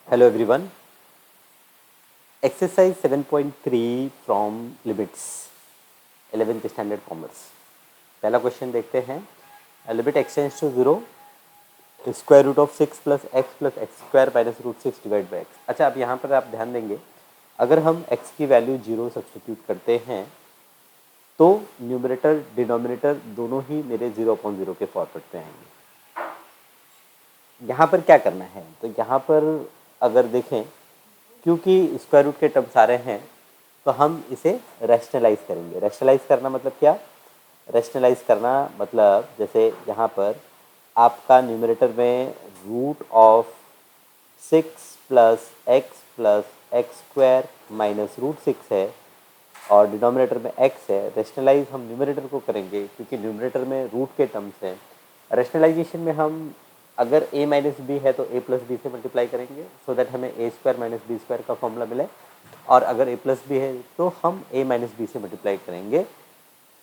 Hello everyone. Exercise 7.3 from limits 11th standard commerce. पहला question देखते हैं। Limit x tends to zero square root of 6 plus x square minus root 6 divide by x. अच्छा, अब यहाँ पर आप ध्यान देंगे, अगर हम x की वैल्यू जीरो सब्सटीट्यूट करते हैं तो न्यूमरेटर डिनोमिनेटर दोनों ही मेरे 0/0 के फॉर्मेट पे आएंगे। यहाँ पर क्या करना है, तो यहाँ पर अगर देखें, क्योंकि स्क्वायर रूट के टर्म्स आ रहे हैं तो हम इसे रैशनलाइज करेंगे। रैशनलाइज करना मतलब क्या? रैशनलाइज करना मतलब जैसे यहाँ पर आपका न्यूमरेटर में root of 6 plus x square minus root 6 है और डिनोमिनेटर में x है। रैशनलाइज हम न्यूमरेटर को करेंगे क्योंकि न्यूमरेटर में रूट के टर्म्स हैं। रैशनलाइजेशन में हम अगर a माइनस बी है तो a प्लस बी से मल्टीप्लाई करेंगे सो दैट हमें a square minus b square का फॉर्मूला मिले, और अगर a प्लस बी है तो हम a माइनस बी से मल्टीप्लाई करेंगे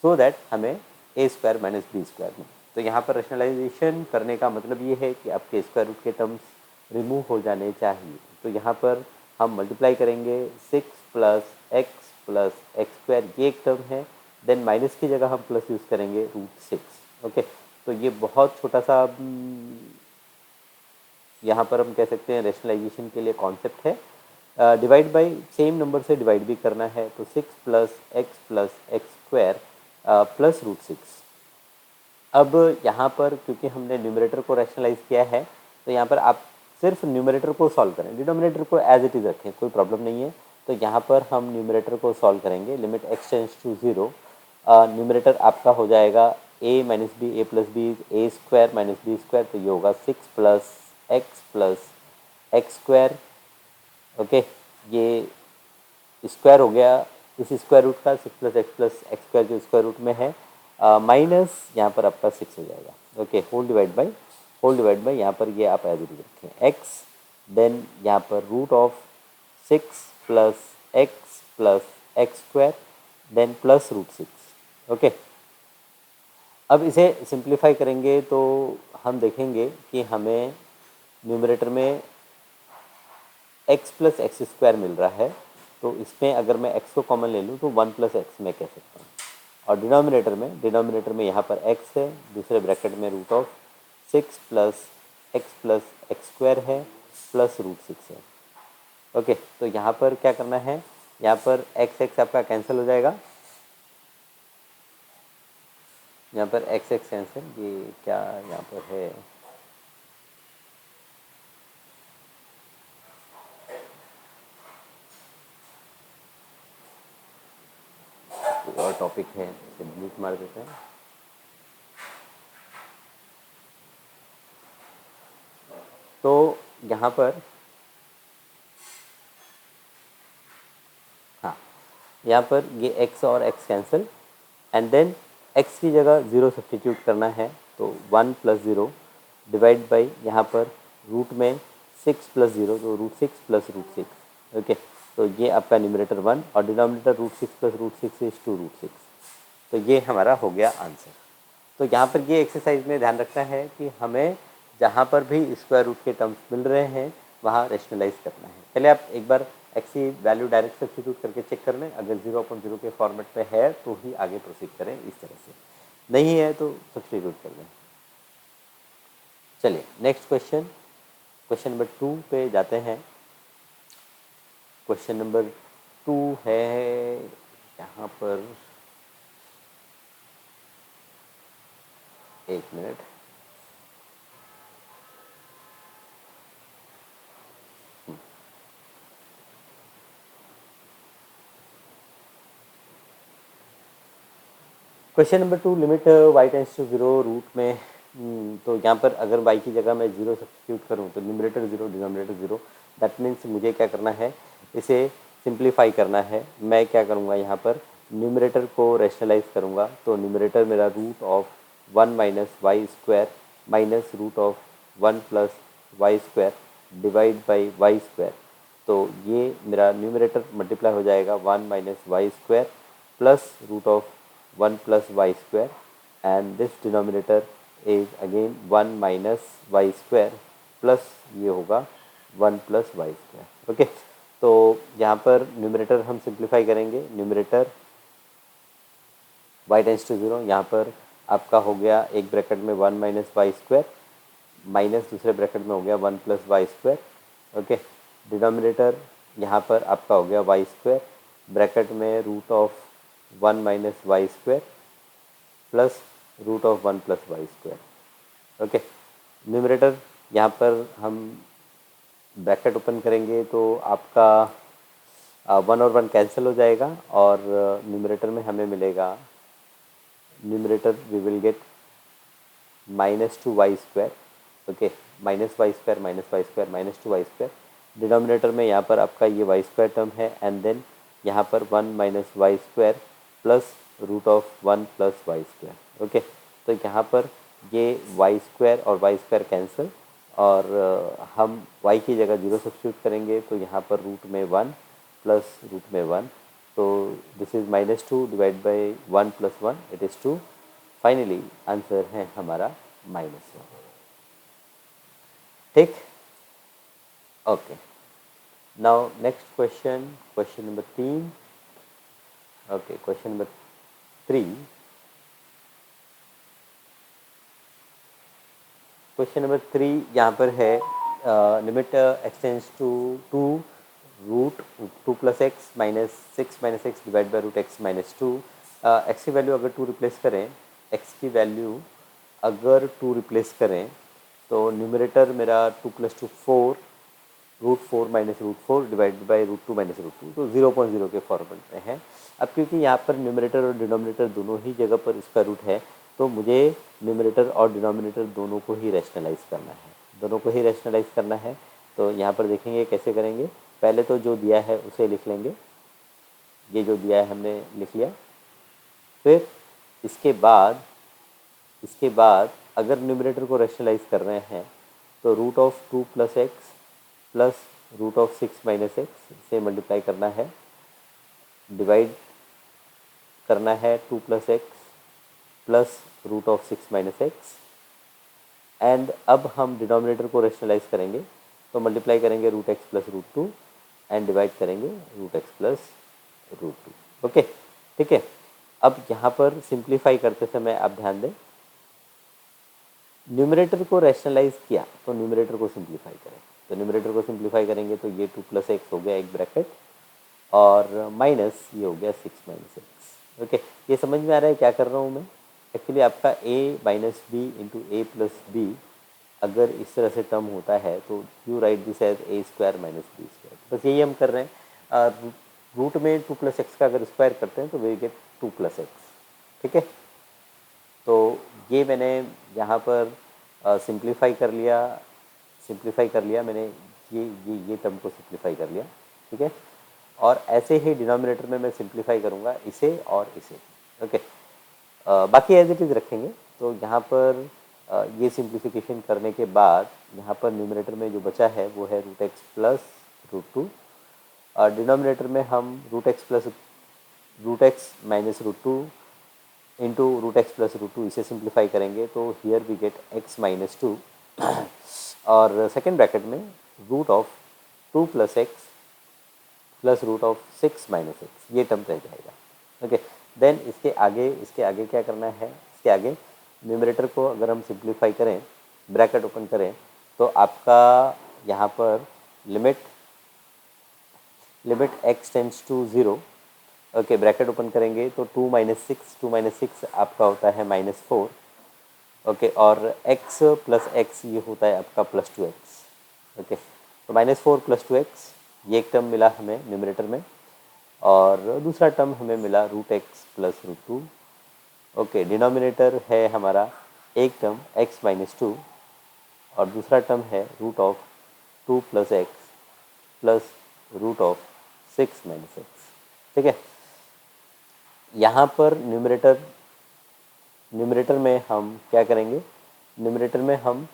सो दैट हमें a square minus b square मिले। तो यहाँ पर रैशनलाइजेशन करने का मतलब ये है कि आपके स्क्वायर रूट के टर्म्स रिमूव हो जाने चाहिए। तो यहाँ पर हम मल्टीप्लाई करेंगे 6 प्लस एक्स स्क्वायर, ये एक टर्म है, देन माइनस की जगह हम प्लस यूज़ करेंगे रूट 6। ओके, तो ये बहुत छोटा सा यहाँ पर हम कह सकते हैं रैशनलाइजेशन के लिए कॉन्सेप्ट है। डिवाइड बाई सेम नंबर से डिवाइड भी करना है, तो 6 plus x square plus root 6। अब यहाँ पर क्योंकि हमने न्यूमरेटर को रैशनलाइज किया है तो यहाँ पर आप सिर्फ न्यूमरेटर को सॉल्व करें, डिनोमिनेटर को एज इट इज़ रखें, कोई प्रॉब्लम नहीं है। तो यहाँ पर हम न्यूमरेटर को सॉल्व करेंगे। Limit x tends to zero, numerator आपका हो जाएगा a minus b a plus b a square minus b square, तो ये होगा 6 प्लस एक्स स्क्वायर। ओके, ये स्क्वायर हो गया इस स्क्वायर रूट का, 6 प्लस एक्स स्क्वायर जो स्क्वायर रूट में है, माइनस यहाँ पर आपका 6 हो जाएगा। ओके, होल डिवाइड बाई यहाँ पर ये आप एज इट इज रखें एक्स, देन यहाँ पर root of 6 plus x square then plus root 6। Okay, अब इसे सिंप्लीफाई करेंगे तो हम देखेंगे कि हमें न्यूमरेटर में x प्लस एक्स स्क्वायर मिल रहा है, तो इसमें अगर मैं x को कॉमन ले लूँ तो 1 प्लस एक्स मैं कह सकता हूँ। और डिनोमिनेटर में यहाँ पर x है, दूसरे ब्रैकेट में root of 6 plus x square है प्लस रूट 6 है। ओके, तो यहाँ पर क्या करना है, यहाँ पर x आपका कैंसिल हो जाएगा, यहाँ पर x कैंसिल, ये क्या यहाँ पर है, और टॉपिक है इसे डिलीट मार देते हैं। तो यहाँ पर हाँ, यहाँ पर ये x और x cancel, and then x की जगह 0 सब्सटीट्यूट करना है, तो 1 प्लस 0 डिवाइड बाई यहाँ पर रूट में 6 प्लस 0, तो रूट 6 प्लस रूट 6। ओके, तो ये आपका न्यूमरेटर 1 और denominator root 6 plus root 6 is two root 6। तो ये हमारा हो गया आंसर। तो यहाँ पर ये एक्सरसाइज में ध्यान रखना है कि हमें जहाँ पर भी स्क्वायर रूट के टर्म्स मिल रहे हैं वहाँ रैशनलाइज करना है। पहले आप एक बार एक्स की वैल्यू डायरेक्ट सब्स्टिट्यूट करके चेक कर लें, अगर 0/0 के फॉर्मेट पे है तो ही आगे प्रोसीड करें इस तरह से, नहीं है तो सब्स्टिट्यूट कर लें। चलिए नेक्स्ट क्वेश्चन नंबर 2 पे जाते हैं। क्वेश्चन नंबर 2 है यहाँ पर, एक minute, question number 2, limit y tends to 0 root में, तो यहाँ पर अगर y की जगह मैं 0 सब्स्टिट्यूट करूँ तो न्यूमरेटर 0 डिनोमिनेटर 0, दैट मीन्स मुझे क्या करना है, इसे सिंप्लीफाई करना है। मैं क्या करूँगा, यहाँ पर न्यूमरेटर को रैशनलाइज करूँगा, तो न्यूमरेटर मेरा root of 1 minus y square minus root of 1 plus y square divide by y square, तो ये मेरा न्यूमरेटर मल्टीप्लाई हो जाएगा 1 minus y square plus root of 1 plus y square, and this denominator is again 1 minus y square plus ये होगा 1 plus y square. Okay, तो यहाँ पर न्यूमरेटर हम सिंप्लीफाई करेंगे, न्यूमरेटर y टेंस टू 0, यहाँ पर आपका हो गया एक ब्रैकेट में 1 माइनस वाई स्क्वायर, माइनस दूसरे ब्रैकेट में हो गया 1 plus y square. Okay, denominator यहाँ पर आपका हो गया वाई स्क्वायर, ब्रैकेट में root of 1 minus y square plus root of 1 plus y square. Okay, numerator यहाँ पर हम ब्रैकेट ओपन करेंगे तो आपका 1 और 1 कैंसिल हो जाएगा और न्यूमरेटर में हमें मिलेगा, numerator we will get minus two y square. Okay, minus y square minus y square minus two y square. Denominator में यहाँ पर आपका ये वाई स्क्वायर टर्म है एंड देन यहाँ पर 1 minus y square plus root of 1 plus y square. Okay, तो यहाँ पर ये वाई स्क्वायर और वाई स्क्वायर कैंसिल और हम y की जगह 0 सब्स्टिट्यूट करेंगे तो यहाँ पर रूट में 1 प्लस रूट में 1, तो this is minus two divide by 1 plus 1 it is 2। Finally answer है हमारा -1। ठीक, okay, now next question, question number 3। Okay, question number 3, question number 3 यहाँ पर है limit x tends to 2 root 2 plus x minus 6 minus x divide by root x minus 2। X की value अगर 2 replace करें, x की वैल्यू अगर 2 रिप्लेस करें तो न्यूमरेटर मेरा 2 plus 2 4 root 4 minus root 4 divide by root 2 minus root 2, तो 0.0 के फॉर्मेट में है। अब क्योंकि यहाँ पर न्यूमरेटर और डिनोमिनेटर दोनों ही जगह पर इसका रूट है तो मुझे न्यूमरेटर और डिनोमिनेटर दोनों को ही रैशनलाइज करना है, दोनों को ही रैशनलाइज करना है। तो यहाँ पर देखेंगे कैसे करेंगे। पहले तो जो दिया है उसे लिख लेंगे, ये जो दिया है हमने लिख लिया। फिर इसके बाद अगर न्यूमरेटर को रैशनलाइज कर रहे हैं तो root of 2 plus x plus root of 6 minus x से मल्टीप्लाई करना है, डिवाइड करना है 2 plus x plus root of 6 minus x. And अब हम डिनोमिनेटर को रैशनलाइज करेंगे तो मल्टीप्लाई करेंगे root x plus root 2 and divide करेंगे root x plus root 2। Okay, ठीक है। अब यहाँ पर सिंप्लीफाई करते समय आप ध्यान दें, न्यूमरेटर को रैशनलाइज किया तो न्यूमरेटर को सिंप्लीफाई करें, तो न्यूमरेटर को सिंप्लीफाई करेंगे तो ये 2 प्लस एक्स हो गया एक ब्रैकेट और माइनस ये हो गया 6 माइनस एक्स। ओके, ये समझ में आ रहा है क्या कर रहा हूँ मैं। एक्चुअली आपका a minus b into a plus b अगर इस तरह से टर्म होता है तो you write this as a square minus b square, बस यही हम कर रहे हैं। रूट में 2 प्लस एक्स का अगर स्क्वायर करते हैं तो वी गेट 2 प्लस एक्स। ठीक है, तो ये मैंने यहाँ पर सिंप्लीफाई कर लिया मैंने, ये टर्म को सिंप्लीफाई कर लिया। ठीक है, और ऐसे ही डिनोमिनेटर में मैं सिंप्लीफाई करूँगा इसे और इसे। ओके, बाकी एज इट इज़ रखेंगे। तो यहाँ पर ये सिंप्लीफिकेशन करने के बाद यहाँ पर न्यूमरेटर में जो बचा है वो है रूट एक्स प्लस रूट 2 और डिनोमिनेटर में हम root x minus root 2 into root x plus root 2 इसे सिंप्लीफाई करेंगे तो here we get x minus 2 और सेकेंड ब्रैकेट में root of 2 plus x plus root of 6 minus x, ये term रह जाएगा। ओके, देन इसके आगे क्या करना है, इसके आगे न्यूमरेटर को अगर हम सिंप्लीफाई करें, ब्रैकेट ओपन करें तो आपका यहाँ पर limit x tends to 0। Okay, bracket open करेंगे तो 2 माइनस 6 आपका होता है -4। ओके, और x प्लस एक्स ये होता है आपका प्लस 2x। ओके, तो -4 प्लस 2x ये एक टर्म मिला हमें न्यूमरेटर में और दूसरा टर्म हमें मिला root x plus root 2। Okay, denominator है हमारा एक टर्म x माइनस 2 और दूसरा टर्म है root of 2 plus x plus root of 6 minus x. ठीक है, यहाँ पर न्यूमरेटर में हम क्या करेंगे, न्यूमरेटर में हम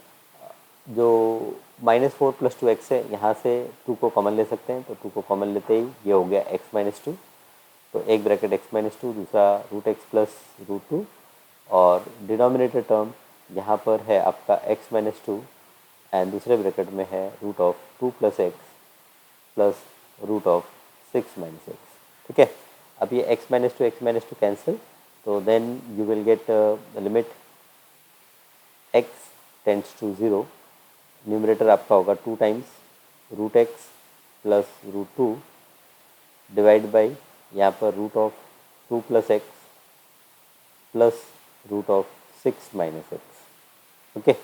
जो -4 प्लस 2x है यहाँ से 2 को कॉमन ले सकते हैं, तो 2 को कॉमन लेते ही ये हो गया x माइनस 2, तो एक ब्रैकेट x माइनस 2 दूसरा रूट एक्स प्लस रूट 2 और डिनोमिनेटर टर्म यहाँ पर है आपका x माइनस 2 एंड दूसरे ब्रैकेट में है root of 2 plus x plus root of 6 minus x. ठीक है, अब ये x माइनस टू कैंसिल, तो then you will get limit x tends to 0, numerator आपका होगा 2 times root x plus root 2 divide by यहाँ पर root of 2 plus x plus root of 6 minus x. Okay,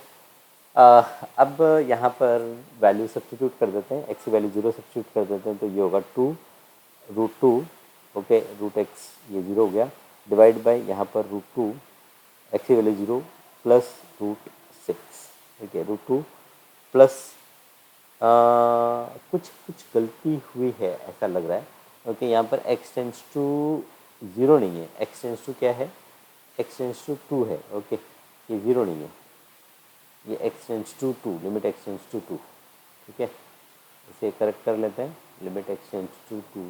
अब यहाँ पर वैल्यू सब्स्टिट्यूट कर देते हैं, एक्स की वैल्यू 0 सब्स्टिट्यूट कर देते हैं, तो ये होगा 2 रूट 2, ओके, रूट एक्स ये 0 हो गया, डिवाइड बाई यहाँ पर रूट 2, एक्स की वैल्यू 0 प्लस रूट 6। ठीक है, रूट 2 प्लस कुछ कुछ गलती हुई है ऐसा लग रहा है। ओके, यहाँ पर x टेंस टू 0 नहीं है, x टेंस टू क्या है, x टेंस टू 2 है। ओके, ये 0 नहीं है, ये x tends to 2, limit x tends to 2। ठीक है, इसे करेक्ट कर लेते हैं, लिमिट x टेंस टू 2,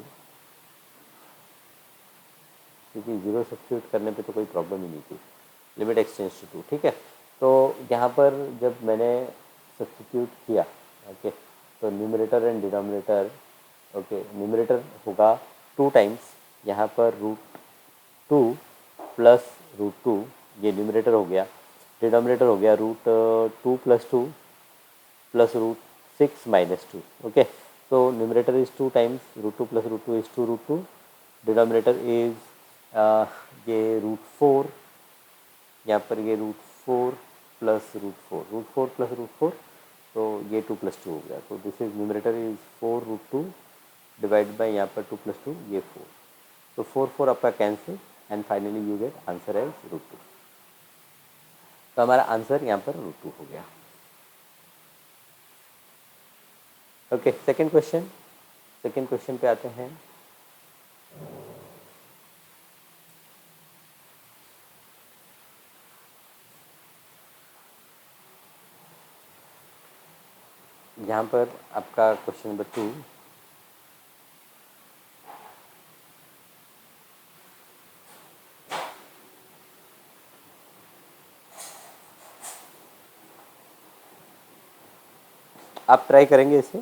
क्योंकि 0 सब्स्टिट्यूट करने पे तो कोई प्रॉब्लम ही नहीं थी, लिमिट x टेंस टू 2। ठीक है, तो यहाँ पर जब मैंने सब्स्टिट्यूट किया, ओके, तो numerator and denominator, okay, numerator होगा 2 टाइम्स यहाँ पर रूट 2 प्लस रूट 2, ये न्यूमरेटर हो गया, डिनोमिनेटर हो गया root 2 plus 2 plus root 6 minus 2। Okay, so numerator is 2 times root 2 plus root 2 is 2 root 2, denominator is ये रूट 4, यहाँ पर ये root 4 plus root 4 plus root 4, तो ये 2 प्लस 2 हो गया, तो this is numerator is 4 root 2 divide by यहाँ पर 2 प्लस 2, ये 4, तो 4 4 आपका cancel and finally you get answer as root 2। तो हमारा आंसर यहाँ पर रूट 2 हो गया। ओके, सेकेंड क्वेश्चन पे आते हैं। यहाँ पर आपका क्वेश्चन नंबर 2, आप ट्राई करेंगे इसे,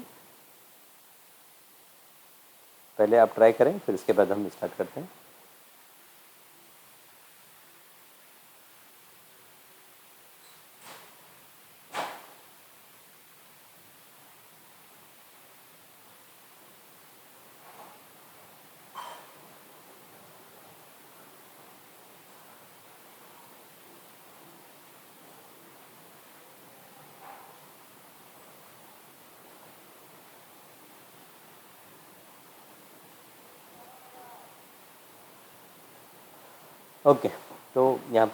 पहले आप ट्राई करें फिर इसके बाद हम स्टार्ट करते हैं। ओके, तो यहाँ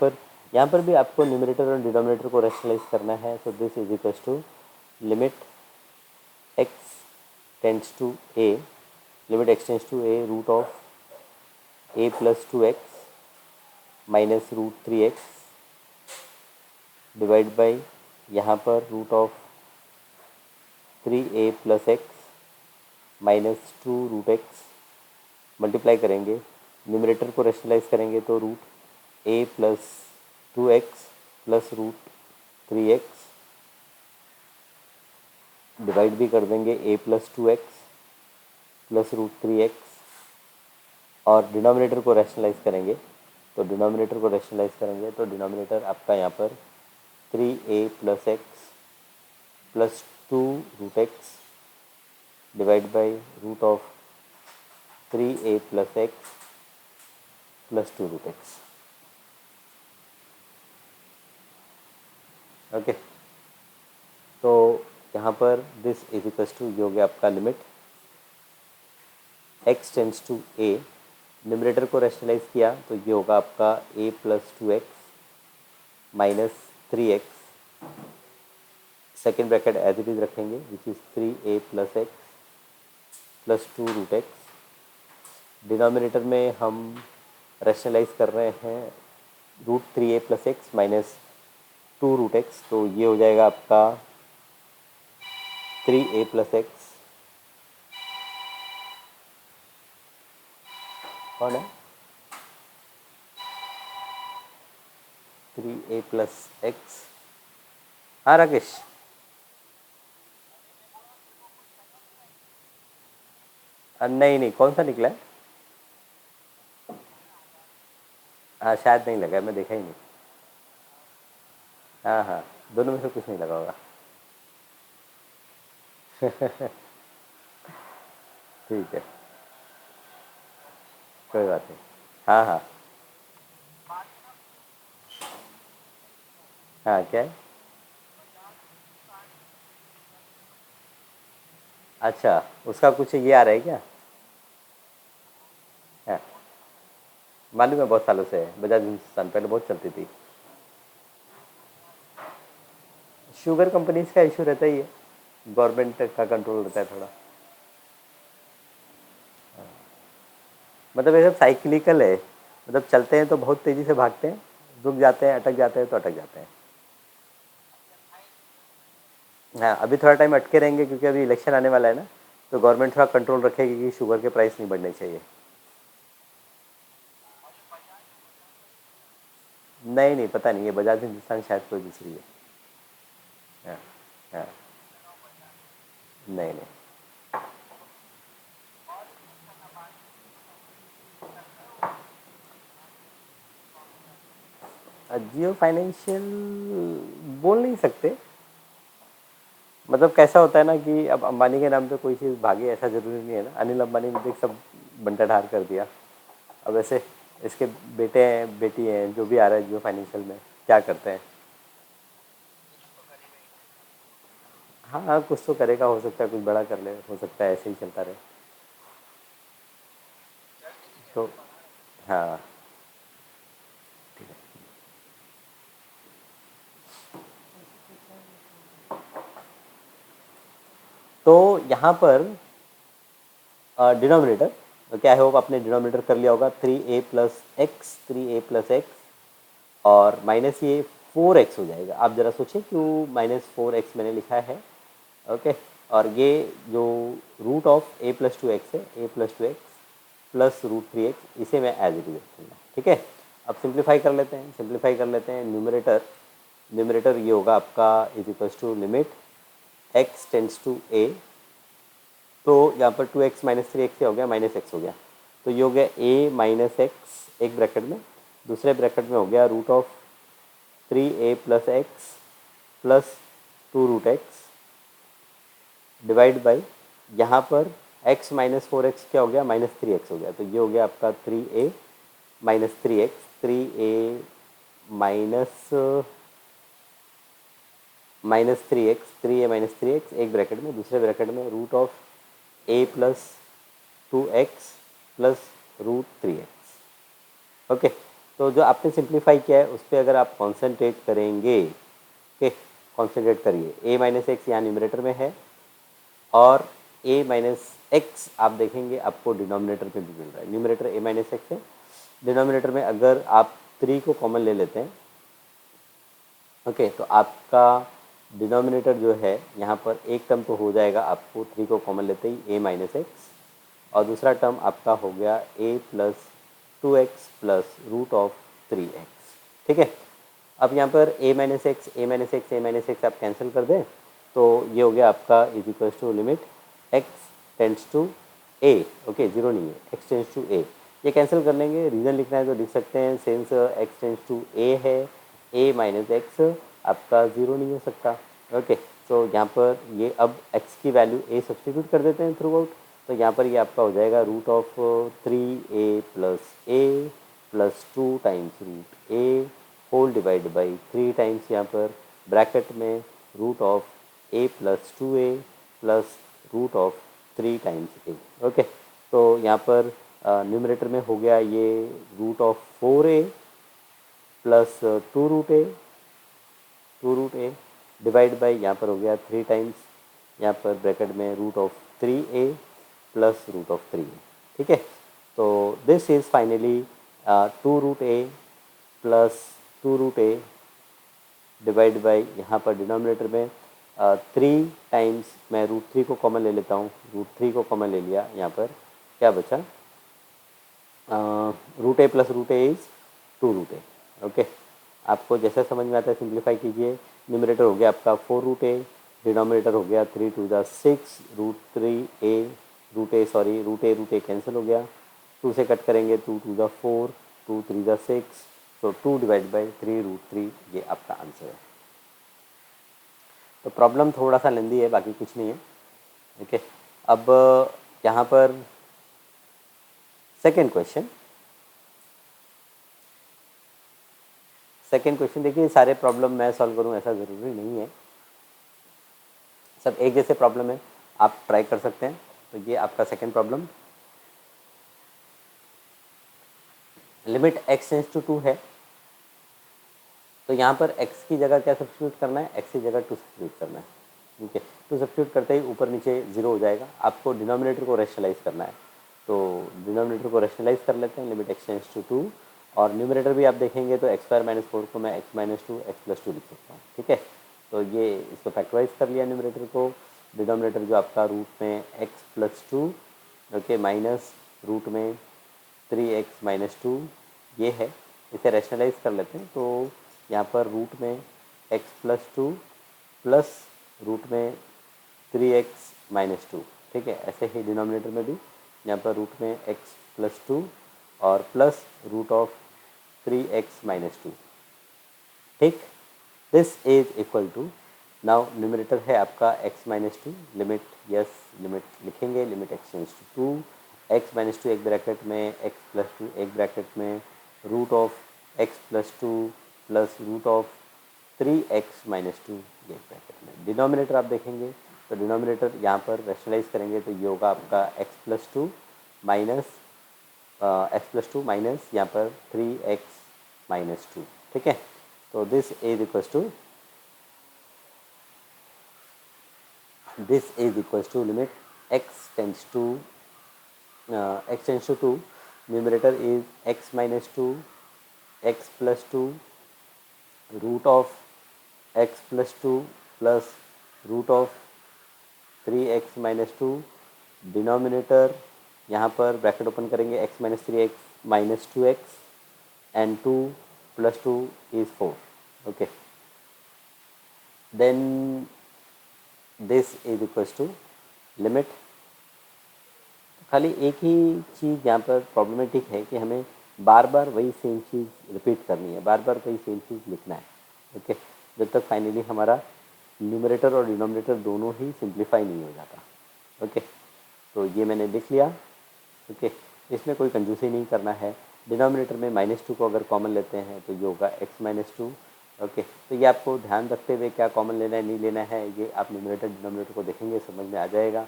पर भी आपको न्यूमरेटर और डिनोमिनेटर को रैशनलाइज करना है, so this is equals to limit x tends to a, limit x tends to a root of a plus 2x minus root 3x divide by यहाँ पर root of 3a plus x minus 2 root x, multiply करेंगे, numerator को rationalise करेंगे तो root a plus 2x plus root 3x, divide भी कर देंगे a plus 2x plus root 3x, और डिनोमिनेटर को रैशनलाइज करेंगे, तो डिनोमिनेटर आपका यहाँ पर 3a plus x plus 2 root x divide by root of 3a plus x plus 2 root x. Okay, तो यहाँ पर दिस इज इक्वल्स टू, ये हो गया आपका limit x tends to a, numerator को रैशनलाइज किया तो ये होगा आपका a plus 2x minus 3x, second bracket as it is रखेंगे which is 3a plus x plus 2 root x, denominator में हम रैशनलाइज कर रहे हैं root 3a plus x minus 2 root x, तो ये हो जाएगा आपका 3a प्लस एक्स, कौन है 3a प्लस एक्स, हाँ राकेश, नहीं नहीं, कौन सा निकला है? हाँ शायद नहीं लगा है, मैं देखा ही नहीं। हाँ हाँ, दोनों में से कुछ नहीं लगा होगा। ठीक है, कोई बात नहीं। हाँ हाँ। हाँ क्या है? अच्छा, उसका कुछ ये आ रहा है क्या? हाँ, मालूम है, बहुत सालों से है, बजाज हिंदुस्तान पहले बहुत चलती थी। शुगर कंपनीज का इशू रहता ही है, गवर्नमेंट का कंट्रोल रहता है थोड़ा। मतलब ये सब साइक्लिकल है, मतलब चलते हैं तो बहुत तेज़ी से भागते हैं, रुक जाते हैं, अटक जाते हैं तो अटक जाते हैं। हाँ, अभी थोड़ा टाइम अटके रहेंगे क्योंकि अभी इलेक्शन आने वाला है ना, तो गवर्नमेंट थोड़ा कंट्रोल रखेगी कि शुगर के प्राइस नहीं बढ़ने चाहिए। नहीं नहीं, पता नहीं, ये बजाज हिंदुस्तान शायद कोई दूसरी है। हाँ हाँ। नहीं नहीं। जियो फाइनेंशियल बोल नहीं सकते। मतलब कैसा होता है ना कि अब अंबानी के नाम पे कोई चीज़ भागे ऐसा ज़रूरी नहीं है ना। अनिल अंबानी ने देख सब बंटा ढार कर दिया। अब ऐसे इसके बेटे हैं, बेटी हैं, जो भी आ रहा है जियो फाइनेंशियल में, क्या करते हैं? हाँ हाँ, कुछ तो करेगा, हो सकता है कुछ बड़ा कर ले, हो सकता है ऐसे ही चलता रहे। तो हाँ। तो यहाँ पर डिनोमिनेटर, क्या है, वो आपने डिनोमिनेटर कर लिया होगा, 3a+x, 3a+x, और माइनस ये 4x हो जाएगा। आप ज़रा सोचें क्यों -4x मैंने लिखा है। ओके, और ये जो रूट ऑफ a+2x है, a+2x प्लस √3x, इसे मैं एज इट इज रखूँगा। ठीक है, अब सिंप्लीफाई कर लेते हैं, सिंप्लीफाई कर लेते हैं। न्यूमरेटर, न्यूमरेटर ये होगा आपका is equals to limit x tends to a। तो यहाँ पर 2x - 3x हो गया, -x हो गया। तो ये हो गया a - x एक ब्रैकेट में, दूसरे ब्रैकेट में हो गया √3a+x plus 2√x divide by, यहाँ पर x - 4x क्या हो गया, -3x हो गया। तो ये हो गया आपका 3a - 3x, 3a minus 3x, 3a - 3x एक ब्रैकेट में, दूसरे ब्रैकेट में √a+2x प्लस √3x। ओके, तो जो आपने सिंप्लीफाई किया है उस पर अगर आप कॉन्सेंट्रेट करेंगे, ओके, कॉन्सेंट्रेट करिए, a - x यहाँ न्यूमरेटर में है, और a - x आप देखेंगे आपको डिनोमिनेटर में भी मिल रहा है। न्यूमरेटर a - x है, डिनोमिनेटर में अगर आप 3 को कॉमन ले लेते हैं, ओके, तो आपका डिनोमिनेटर जो है यहाँ पर एक टर्म तो हो जाएगा आपको 3 को कॉमन लेते ही a - x, और दूसरा टर्म आपका हो गया a+2x प्लस √3x। ठीक है, अब यहाँ पर a - x, a - x आप कैंसिल कर दें, तो ये हो गया आपका is equals to limit x tends to a। Okay, zero नहीं है, x टेंड्स टू a, ये कैंसिल कर लेंगे। रीज़न लिखना है तो लिख सकते हैं, since x tends to a है, a - x आपका ज़ीरो नहीं हो सकता। ओके, तो यहाँ पर ये अब x की वैल्यू a सब्सटीट्यूट कर देते हैं थ्रू आउट, तो यहाँ पर ये आपका हो जाएगा √3a+a plus 2 times √a whole divide by 3 times यहाँ पर ब्रैकेट में √a+2a plus √3 times a। Okay, तो यहाँ पर न्यूमरेटर में हो गया ये √4a plus 2√a, 2√a divide by यहाँ पर हो गया 3 टाइम्स यहाँ पर ब्रैकेट में √3a प्लस √3a। ठीक है, तो this is finally 2√a plus 2√a divide by यहाँ पर डिनोमिनेटर में 3 टाइम्स, मैं √3 को कॉमन ले लेता हूँ, √3 को कॉमन ले लिया, यहाँ पर क्या बचा, √a plus √a is 2√a। Okay, आपको जैसा समझ में आता है सिंप्लीफाई कीजिए। न्यूमरेटर हो गया आपका 4√a, डिनोमिनेटर हो गया 3 × 2 = 6 √3a रूट ए कैंसिल हो गया, 2 से कट करेंगे 2 2 ज़ा 4, 2 3 ज़ा 6, तो 2 डिवाइड बाई 3√3 ये आपका आंसर है। तो प्रॉब्लम थोड़ा सा लेंदी है, बाकी कुछ नहीं है। ओके, अब यहाँ पर सेकेंड क्वेश्चन देखिए, सारे प्रॉब्लम मैं सॉल्व करूँ ऐसा ज़रूरी नहीं है, सब एक जैसे प्रॉब्लम है, आप ट्राई कर सकते हैं। तो ये आपका second problem, limit x tends to 2 है, तो यहाँ पर x की जगह क्या सब्स्टिट्यूट करना है, x की जगह 2 सब्स्टिट्यूट करना है। ठीक है, 2 सब्स्टिट्यूट करते ही ऊपर नीचे 0 हो जाएगा, आपको डिनोमिनेटर को रेशनलाइज करना है, तो डिनोमिनेटर को रेशनलाइज कर लेते हैं, लिमिट x टेंड्स टू 2, और न्यूमरेटर भी आप देखेंगे तो x² - 4 को मैं x-2 x+2 लिख सकता हूँ। ठीक है, तो ये इसको फैक्टराइज कर लिया न्यूमरेटर को, डिनोमिनेटर जो आपका रूट में x+2, ओके, माइनस रूट में 3x - 2 ये है, इसे रैशनलाइज कर लेते हैं, तो यहाँ पर रूट में x+2 प्लस रूट में 3x - 2, ठीक है। ऐसे ही डिनोमिनेटर में भी यहाँ पर रूट में x+2 और प्लस रूट ऑफ 3x - 2, ठीक। This is equal to, now numerator है आपका x-2, लिमिट यस लिमिट लिखेंगे, limit x tends to 2, x-2 एक ब्रैकेट में, x+2 एक ब्रैकेट में, root of x+2 plus root of 3x - 2 ये ब्रैकेट में। डिनोमिनेटर आप देखेंगे तो डिनोमिनेटर यहाँ पर रैशनलाइज करेंगे तो ये होगा आपका x+2 माइनस माइनस यहाँ पर 3x - 2, ठीक है। तो this is equals to limit x tends to 2, numerator is x-2 x+2 root of x+2 plus root of 3x - 2, denominator यहाँ पर ब्रैकेट ओपन करेंगे x-3x - 2x and 2 + 2 is 4, okay. Then this is equals to limit, खाली एक ही चीज़ यहाँ पर problematic है कि हमें बार बार वही सेम चीज़ रिपीट करनी है, बार बार वही सेम चीज़ लिखना है, ओके, जब तक फाइनली हमारा न्यूमरेटर और डिनोमिनेटर दोनों ही सिंप्लीफाई नहीं हो जाता, ओके। तो ये मैंने लिख लिया, ओके। इसमें कोई कंजूसी नहीं करना है, डिनोमिनेटर में -2 को अगर कॉमन लेते हैं तो ये होगा x-2, ओके। तो ये आपको ध्यान रखते हुए क्या कॉमन लेना है नहीं लेना है, ये आप न्यूमरेटर डिनोमिनेटर को देखेंगे समझ में आ जाएगा।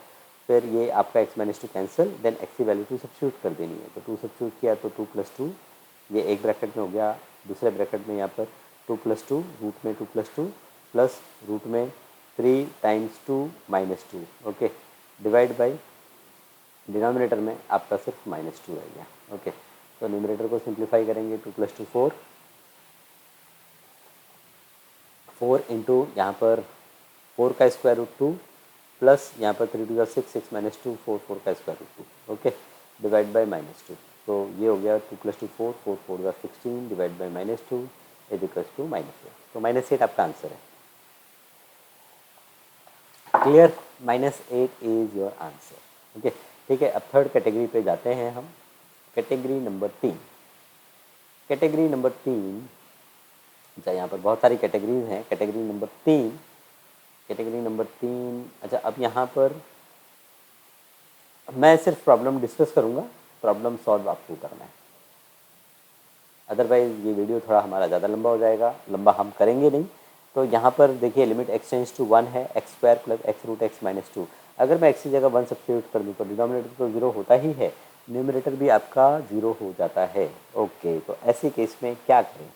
फिर ये आपका x-2 कैंसिल, देन x की वैल्यू 2 सब्स्टिट्यूट कर देनी है, तो 2 सब्स्टिट्यूट किया तो 2 + 2, ये एक ब्रैकेट में हो गया, दूसरे ब्रैकेट में यहाँ पर 2 + 2, रूट में 2 + 2 प्लस रूट में 3 × 2 - 2, ओके, डिवाइड बाई डिनोमिनेटर में आपका सिर्फ -2 रह गया, ओके। तो न्यूमरेटर को सिंप्लीफाई करेंगे, 2 + 2 4, 4 इंटू यहाँ पर 4 का स्क्वायर रूट 2 प्लस यहाँ पर 3 × 2 = 6, 6 - 2 4, 4 का square root 2, okay, divide by -2। तो ये हो गया 2 + 2 4, 4 4 = 16 divide by -2 is equals to -8। तो -8 आपका आंसर है, clear, -8 is your answer, okay, ठीक है। अब थर्ड कैटेगरी पे जाते हैं हम, कैटेगरी नंबर 3। कैटेगरी नंबर 3, अच्छा यहाँ पर बहुत सारी कैटेगरीज हैं, कैटेगरी नंबर 3, अच्छा अब यहाँ पर मैं सिर्फ प्रॉब्लम डिस्कस करूँगा, प्रॉब्लम सॉल्व आपको करना है, अदरवाइज़ ये वीडियो थोड़ा हमारा ज़्यादा लंबा हो जाएगा, लंबा हम करेंगे नहीं। तो यहाँ पर देखिए लिमिट x टेंड्स टू 1 है, x² + x √x - 2, अगर मैं x की जगह 1 सब्स्टिट्यूट कर दूँ तो डिनोमिनेटर तो 0 होता ही है, न्यूमरेटर भी आपका 0 हो जाता है, ओके। तो ऐसे केस में क्या करें,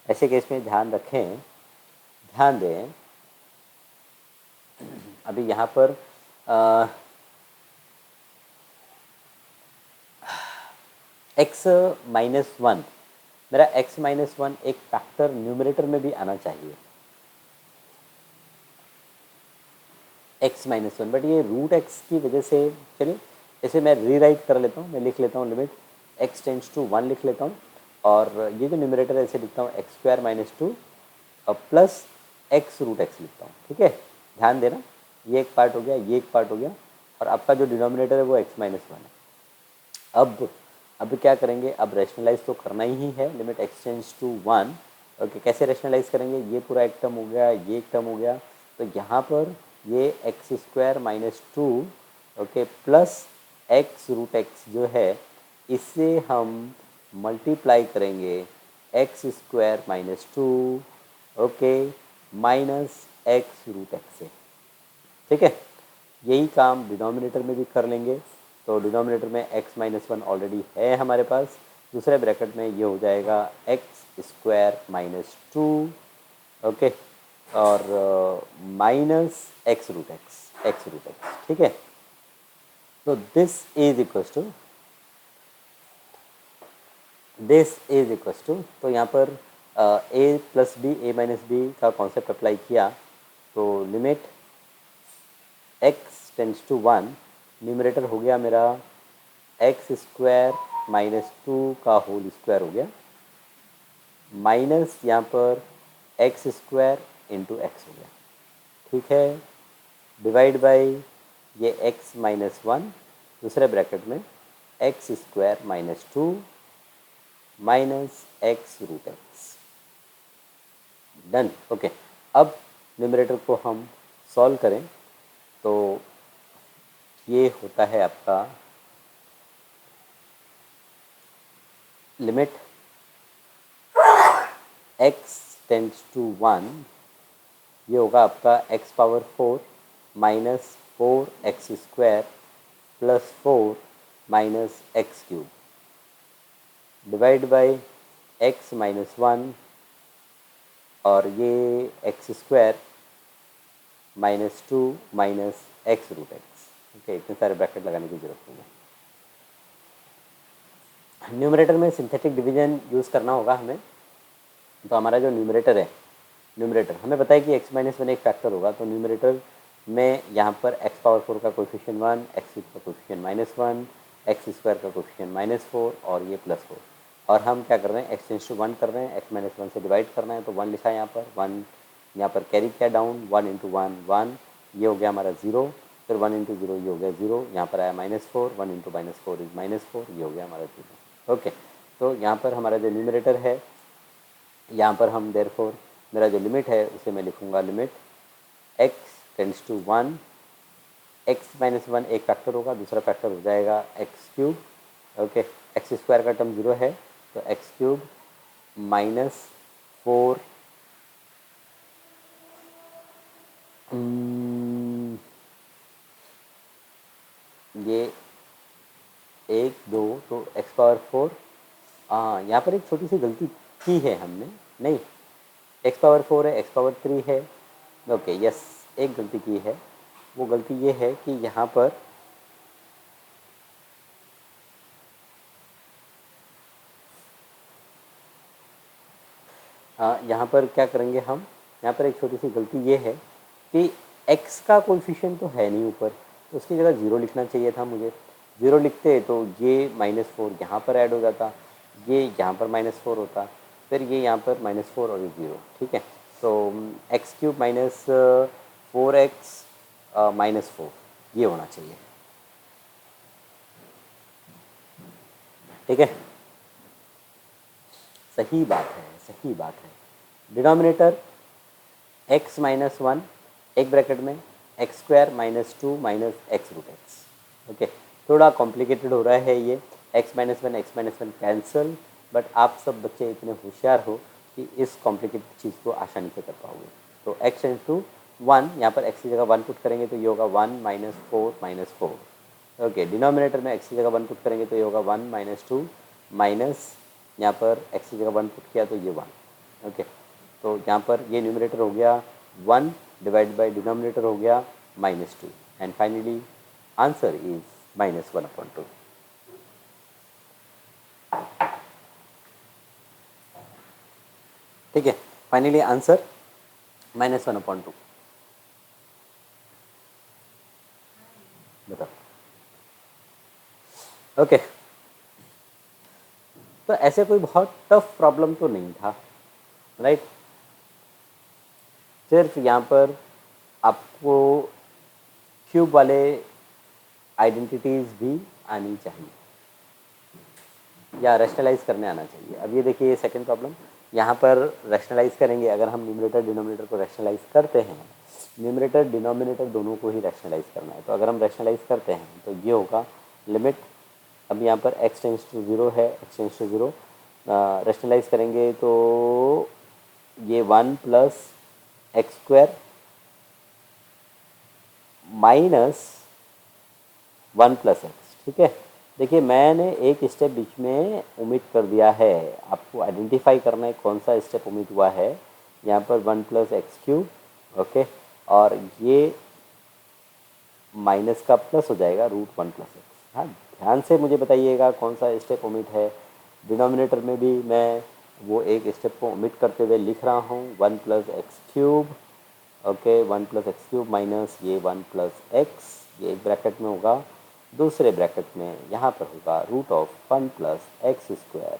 ऐसे केस में ध्यान रखें, ध्यान दें, अभी यहाँ पर x-1, मेरा x-1 एक फैक्टर न्यूमरेटर में भी आना चाहिए, x-1, बट ये रूट x की वजह से, चलिए इसे मैं रीराइट कर लेता हूँ, मैं लिख लेता हूँ लिमिट x टेंड्स टू 1 लिख लेता हूँ, और ये जो न्यूमरेटर है इसे लिखता हूँ x² - 2 और प्लस x √x लिखता हूँ, ठीक है। ध्यान देना, ये एक पार्ट हो गया, ये एक पार्ट हो गया, और आपका जो डिनोमिनेटर है वो x माइनस वन है। अब क्या करेंगे, अब रैशनलाइज तो करना ही है, limit x tends to one. Okay, कैसे रैशनलाइज करेंगे, ये पूरा एक टर्म हो गया, ये एक टर्म हो गया, तो यहाँ पर ये x square minus two, okay, plus x root x जो है इससे हम मल्टीप्लाई करेंगे x square minus two, okay, minus x root x से। ठीक है, यही काम डिनोमिनेटर में भी कर लेंगे। तो डिनोमिनेटर में x माइनस वन ऑलरेडी है हमारे पास, दूसरे ब्रैकेट में ये हो जाएगा x square minus two, okay, और माइनस एक्स रूट एक्स। ठीक है, तो दिस इज इक्वस टू तो यहाँ पर a plus b, a minus b का कॉन्सेप्ट अप्लाई किया, तो limit x tends to one, numerator हो गया मेरा एक्स स्क्वायर माइनस टू का होल स्क्वायर हो गया, माइनस यहाँ पर एक्स स्क्वायर इंटू एक्स हो गया। ठीक है, डिवाइड बाई ये x माइनस वन, दूसरे ब्रैकेट में x square minus two minus x root x. Done. Okay, अब न्यूमरेटर को हम सॉल्व करें तो ये होता है आपका limit x tends to one, ये होगा आपका x power four minus four x square plus four minus x cube, divide by x minus one और ये x square minus two minus x root x. Okay, इतने सारे bracket लगाने की जरूरत नहीं है। न्यूमरेटर में सिंथेटिक डिवीजन यूज़ करना होगा हमें। तो हमारा जो न्यूमरेटर हमें पता है कि x माइनस वन एक फैक्टर होगा, तो न्यूमरेटर में यहाँ पर x पावर फोर का कोफिशिएंट वन, एक्स क्यूब का coefficient minus one, x square का कोफिशिएंट माइनस फोर और ये प्लस फोर, और हम क्या कर रहे हैं, x टेंड्स टू वन कर रहे हैं, x माइनस वन से डिवाइड करना है, तो वन लिखा है यहाँ पर, वन यहाँ पर कैरी किया down, one into one one, ये हो गया हमारा ज़ीरो, फिर वन इंटू जीरो ये हो गया ज़ीरो, यहाँ पर आया minus four, one into minus four is minus four, ये हो गया हमारा ज़ीरो। ओके, तो यहाँ पर हमारा जो न्यूमरेटर है, यहाँ पर हम देयरफॉर मेरा जो लिमिट है उसे मैं लिखूँगा limit x tends to one, x minus one एक फैक्टर होगा, दूसरा फैक्टर हो जाएगा x cube, okay, x square का टर्म जीरो है तो एक्स क्यूब माइनस फोर, ये एक दो, तो एक्स पावर फोर, यहाँ पर एक छोटी सी गलती की है हमने, नहीं, एक्स पावर फोर है, एक्स पावर थ्री है, ओके, यस, एक गलती की है, वो गलती ये है कि यहाँ पर यहाँ पर क्या करेंगे हम, यहाँ पर एक छोटी सी गलती ये है कि x का कोएफिशिएंट तो है नहीं ऊपर, तो उसकी जगह ज़ीरो लिखना चाहिए था मुझे। ज़ीरो लिखते तो ये माइनस फोर यहाँ पर ऐड हो जाता, ये यहाँ पर माइनस फोर होता, फिर ये यहाँ पर माइनस फोर और ये ज़ीरो। ठीक है, तो x cube minus four x minus four ये होना चाहिए। ठीक है, सही बात है, सही बात है। डिनोमिनेटर x माइनस वन एक ब्रैकेट में x square minus two minus x root x. Okay, थोड़ा कॉम्प्लिकेटेड हो रहा है ये, x minus one cancel, but आप सब बच्चे इतने होशियार हो कि इस कॉम्प्लिकेटेड चीज़ को आसानी से कर पाओगे। तो x टेंड्स टू वन, यहाँ पर x की जगह वन पुट करेंगे तो ये होगा one minus four. Okay, denominator में x की जगह वन पुट करेंगे तो ये होगा वन माइनस टू माइनस, यहाँ पर x की जगह वन पुट किया तो ये वन। ओके, तो यहाँ पर ये न्यूमरेटर हो गया वन डिवाइड बाई डिनोमिनेटर हो गया minus two, and finally answer is minus one upon two. ठीक है, finally answer minus one upon two. बताओ। ओके, तो ऐसे कोई बहुत टफ प्रॉब्लम तो नहीं था, राइट। सिर्फ यहाँ पर आपको क्यूब वाले आइडेंटिटीज़ भी आनी चाहिए या रैशनलाइज करने आना चाहिए। अब ये देखिए ये सेकंड प्रॉब्लम, यहाँ पर रैशनलाइज करेंगे। अगर हम न्यूमरेटर डिनोमिनेटर को रैशनलाइज करते हैं, न्यूमरेटर डिनोमिनेटर दोनों को ही रैशनलाइज करना है, तो अगर हम रैशनलाइज करते हैं तो ये होगा लिमिट, अब यहाँ पर x टेंस टू 0 है, x टेंस टू 0 रैशनलाइज करेंगे तो ये 1 plus x square minus 1 plus x. ठीक है, देखिए मैंने एक स्टेप बीच में ओमिट कर दिया है, आपको आइडेंटिफाई करना है कौन सा स्टेप ओमिट हुआ है। यहाँ पर 1 प्लस एक्स क्यूब, ओके, और ये माइनस का प्लस हो जाएगा रूट 1 प्लस एक्स। हाँ, ध्यान से मुझे बताइएगा कौन सा स्टेप ओमिट है। डिनोमिनेटर में भी मैं वो एक स्टेप को ओमिट करते हुए लिख रहा हूँ, 1 plus x cube, okay, 1 plus x cube minus ये 1 प्लस एक्स, ये एक ब्रैकेट में होगा, दूसरे ब्रैकेट में यहाँ पर होगा root of 1 plus x square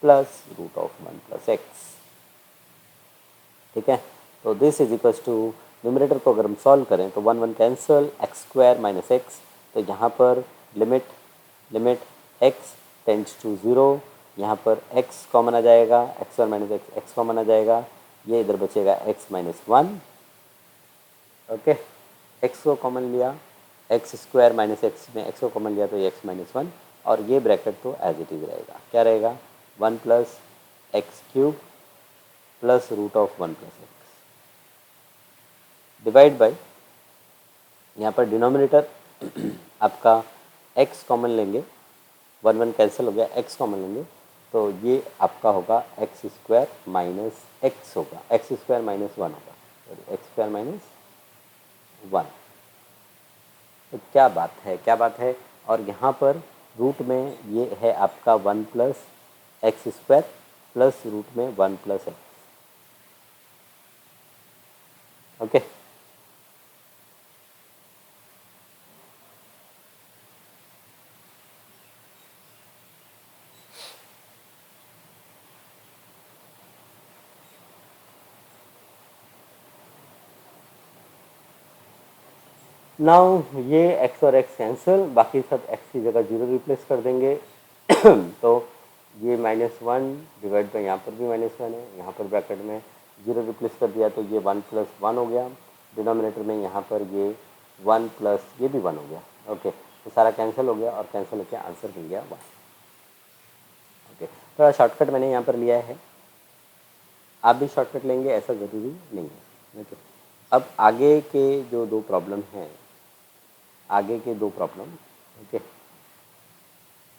plus root of 1 plus x. ठीक है, तो this is equals to, numerator को अगर हम सॉल्व करें तो 1 1 cancel, x square minus x, तो यहाँ पर लिमिट एक्स टेंड्स टू 0, यहाँ पर x कॉमन आ जाएगा, x square minus x, x common आ जाएगा, ये इधर बचेगा x माइनस 1, ओके, x को कॉमन लिया, एक्स स्क्वायर माइनस एक्स में x को कॉमन लिया तो ये x माइनस 1, और ये ब्रैकेट तो एज इट इज़ रहेगा, क्या रहेगा 1 plus x cube plus root of 1 plus x divide by, यहाँ पर डिनोमिनेटर आपका x कॉमन लेंगे, 1 1 कैंसिल हो गया, x कॉमन लेंगे तो ये आपका होगा एक्स स्क्वायर माइनस एक्स होगा, एक्स स्क्वायर माइनस 1 होगा, सॉरी एक्स स्क्वायर माइनस 1। तो क्या बात है, और यहाँ पर रूट में ये है आपका 1 plus x square plus root में 1 प्लस एक्स, ओके। नाउ ये x और x कैंसिल, बाकी सब x की जगह 0 रिप्लेस कर देंगे तो ये -1 डिवाइड बाई, यहाँ पर भी -1 है, यहाँ पर ब्रैकेट में 0 रिप्लेस कर दिया तो ये 1 प्लस 1 हो गया, डिनोमिनेटर में यहाँ पर ये 1 प्लस ये भी 1 हो गया, ओके, तो सारा कैंसिल हो गया और कैंसिल होकर आंसर मिल गया 1, ओके। थोड़ा शॉर्टकट मैंने यहाँ पर लिया है, आप भी शॉर्टकट लेंगे ऐसा ज़रूरी नहीं है, ओके। अब आगे के जो दो प्रॉब्लम हैं, आगे के दो प्रॉब्लम, ओके,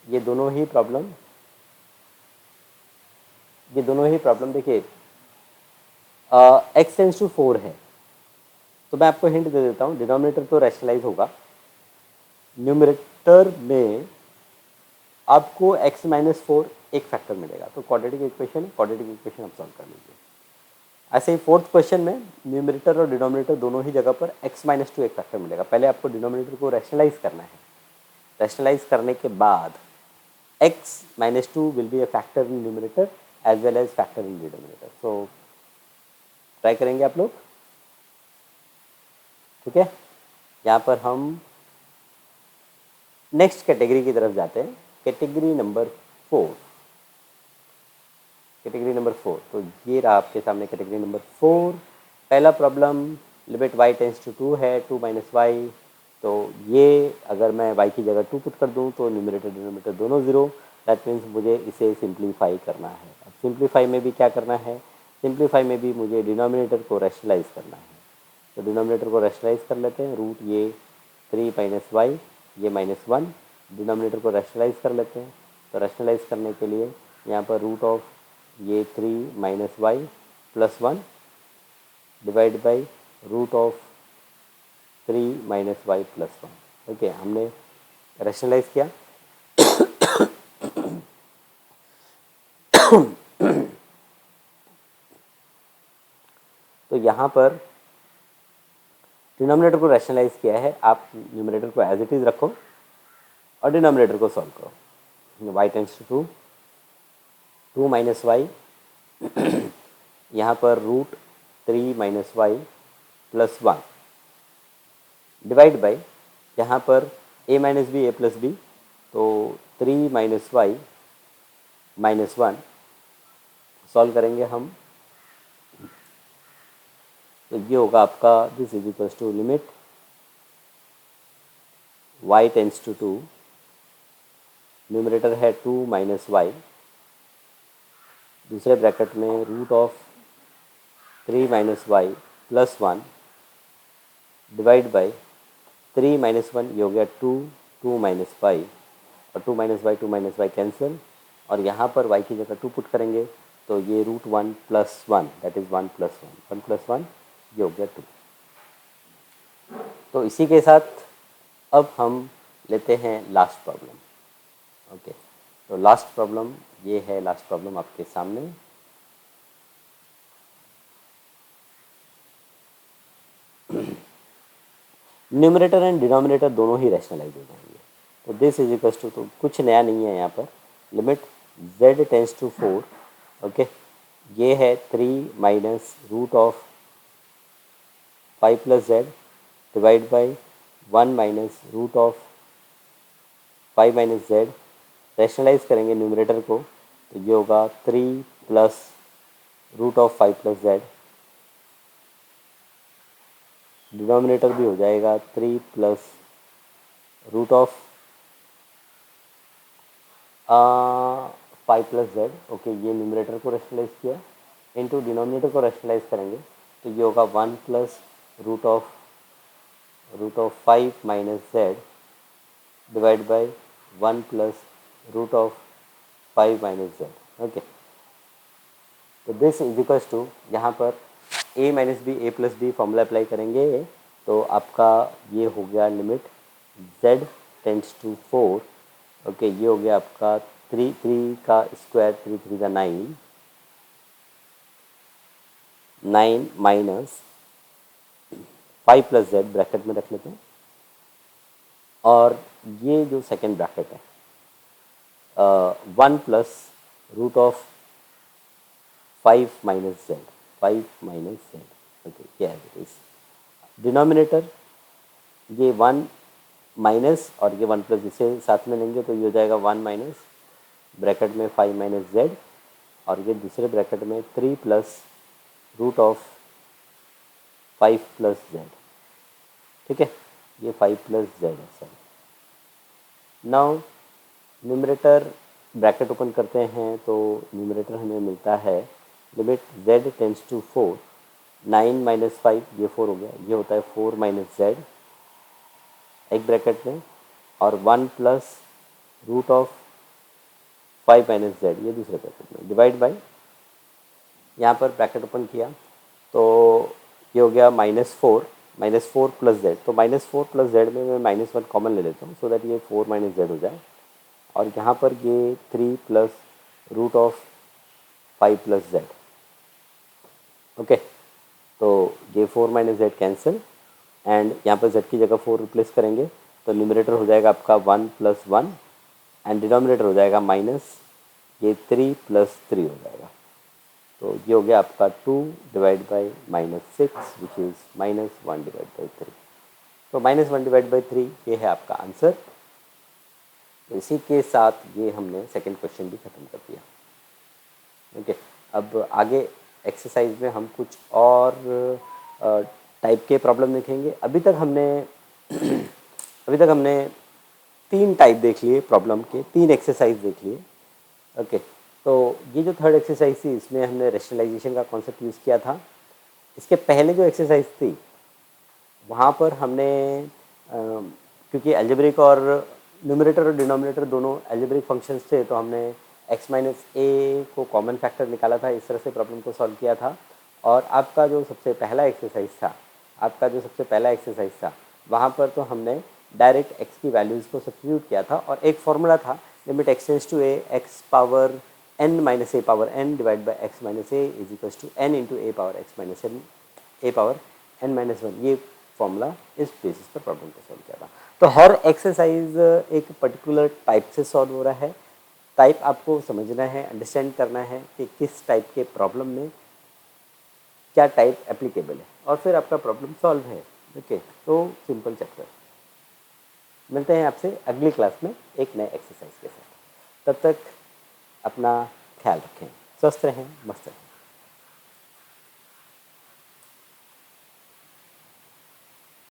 ये दोनों ही प्रॉब्लम देखिए x टेंस टू 4 है, तो मैं आपको हिंट दे देता हूँ, डिनोमिनेटर तो रैशनलाइज होगा, न्यूमरेटर में आपको x माइनस 4 एक फैक्टर मिलेगा, तो क्वाड्रेटिक इक्वेशन आप सॉल्व कर लीजिए। ऐसे ही फोर्थ क्वेश्चन में न्यूमरेटर और डिनोमिनेटर दोनों ही जगह पर x माइनस 2 एक फैक्टर मिलेगा। पहले आपको डिनोमिनेटर को रैशनलाइज करना है, रैशनलाइज करने के बाद x minus 2 will be a factor in numerator as well as factor in denominator. So try करेंगे आप लोग, ठीक है। यहाँ पर हम नेक्स्ट कैटेगरी की तरफ जाते हैं, कैटेगरी नंबर 4। कैटेगरी नंबर 4, तो ये रहा आपके सामने कैटेगरी नंबर 4। पहला problem limit y tends to 2 है, 2 माइनस वाई, तो ये अगर मैं y की जगह 2 पुट कर दूँ तो न्यूमरेटर डिनोमिनेटर दोनों 0, दैट मीन्स मुझे इसे सिंप्लीफाई करना है। अब सिंप्लीफाई में भी क्या करना है, सिंप्लीफाई में भी मुझे डिनोमिनेटर को रैशनलाइज करना है, तो डिनोमिनेटर को रैशनलाइज कर लेते हैं, रूट ये 3 माइनस वाई, ये -1, डिनोमिनेटर को रैशनलाइज कर लेते हैं, तो रैशनलाइज करने के लिए यहाँ पर रूट ऑफ ये 3 minus y plus 1 divide by root of 3 minus y plus 1, okay, हमने रैशनलाइज किया। तो यहाँ पर डिनोमिनेटर को रैशनलाइज किया है, आप न्यूमरेटर को एज इट इज़ रखो और डिनोमिनेटर को सॉल्व करो। y tends to 2 minus y, यहाँ पर root 3 minus y plus 1 divide by, यहाँ पर a minus b a plus b, तो 3 माइनस वाई माइनस 1 सॉल्व करेंगे हम, तो ये होगा आपका this is equals to limit y tends to 2, numerator है 2 माइनस वाई, दूसरे ब्रैकेट में root of 3 minus y plus 1 divide by 3 minus 1, ये हो गया 2, 2 माइनस वाई, और 2 माइनस वाई कैंसिल, और यहाँ पर y की जगह 2 पुट करेंगे, तो ये root 1 plus 1 that is 1 plus 1, 1 plus 1 ये हो गया 2। तो इसी के साथ अब हम लेते हैं लास्ट प्रॉब्लम। ओके, तो लास्ट प्रॉब्लम ये है, लास्ट प्रॉब्लम आपके सामने। न्यूमरेटर एंड डिनोमिनेटर दोनों ही रैशनलाइज हो जाएंगे, तो दिस इज इक्वल टू, तो कुछ नया नहीं है यहाँ पर, limit z tends to 4, okay, ये है 3 minus root of 5 plus z divide by 1 minus root of 5 minus z, rationalise करेंगे न्यूमरेटर को, तो ये होगा 3 plus root of 5 plus z, denominator भी हो जाएगा 3 plus root of 5 plus z, okay, ये न्यूमरेटर को रैशनलाइज किया, इनटू डिनोमिनेटर को रैशनलाइज करेंगे, तो ये होगा 1 plus root of 5 minus z divide by 1 plus root of 5 minus z, okay. तो दिस इज इक्वल्स टू, यहाँ पर a minus b a plus b formula apply करेंगे, तो आपका ये हो गया limit z tends to 4, okay, ये हो गया आपका 3 का स्क्वायर, 3 का 9 माइनस 5 प्लस z ब्रैकेट में रख लेते हैं, और ये जो सेकेंड ब्रैकेट है 1 plus root of 5 minus z, 5 minus z, okay, क्या है इस डिनोमिनेटर, ये 1 माइनस और ये 1 प्लस, इसे साथ में लेंगे तो ये हो जाएगा 1 माइनस ब्रैकेट में 5 माइनस z, और ये दूसरे ब्रैकेट में 3 plus root of 5 plus z, ठीक है, ये 5 प्लस z है sir. Now numerator bracket open करते हैं, तो न्यूमरेटर हमें मिलता है limit z tends to 4, 9 minus 5 ये 4 हो गया, ये होता है 4 माइनस z एक ब्रैकेट में, और 1 plus root of 5 minus z ये दूसरे ब्रैकेट में, डिवाइड बाई, यहाँ पर ब्रैकेट ओपन किया तो ये हो गया -4 प्लस z, तो -4 प्लस z में मैं -1 कॉमन ले लेता हूँ, सो दैट ये 4 माइनस z हो जाए, और यहाँ पर ये 3 plus root of 5 plus z, okay, तो ये 4 माइनस z कैंसिल, एंड यहाँ पर z की जगह 4 रिप्लेस करेंगे, तो न्यूमरेटर हो जाएगा आपका 1 प्लस 1, एंड डिनोमिनेटर हो जाएगा माइनस ये 3 प्लस 3 हो जाएगा, तो ये हो गया आपका 2 divide by -6 which is -1 divide by 3, तो -1 डिवाइड बाई 3 ये है आपका आंसर। तो इसी के साथ ये हमने सेकंड क्वेश्चन भी ख़त्म कर दिया, ओके। अब आगे एक्सरसाइज में हम कुछ और टाइप के प्रॉब्लम देखेंगे। अभी तक हमने 3 टाइप देख लिए प्रॉब्लम के, 3 एक्सरसाइज देख लिए, ओके। तो ये जो थर्ड एक्सरसाइज थी, इसमें हमने रैशनलाइजेशन का कॉन्सेप्ट यूज़ किया था। इसके पहले जो एक्सरसाइज थी वहाँ पर हमने क्योंकि अलजेब्रिक और न्यूमरेटर और डिनोमिनेटर दोनों अलजेब्रिक फंक्शंस थे, तो हमने x माइनस ए को कॉमन फैक्टर निकाला था, इस तरह से प्रॉब्लम को सॉल्व किया था। और आपका जो सबसे पहला एक्सरसाइज था वहाँ पर तो हमने डायरेक्ट x की वैल्यूज़ को सब्स्टिट्यूट किया था, और एक फॉर्मूला था limit x tends to a x power n minus a power n divide by x minus a is equals to n into a power x minus n a power n minus 1, ये formula इस basis पर problem को solve किया था। तो हर exercise एक particular type से solve हो रहा है, टाइप आपको समझना है, अंडरस्टैंड करना है कि किस टाइप के प्रॉब्लम में क्या टाइप एप्लीकेबल है, और फिर आपका प्रॉब्लम सॉल्व है, ओके। तो सिंपल चैप्टर। मिलते हैं आपसे अगली क्लास में एक नए एक्सरसाइज के साथ। तब तक अपना ख्याल रखें, स्वस्थ रहें, मस्त रहें।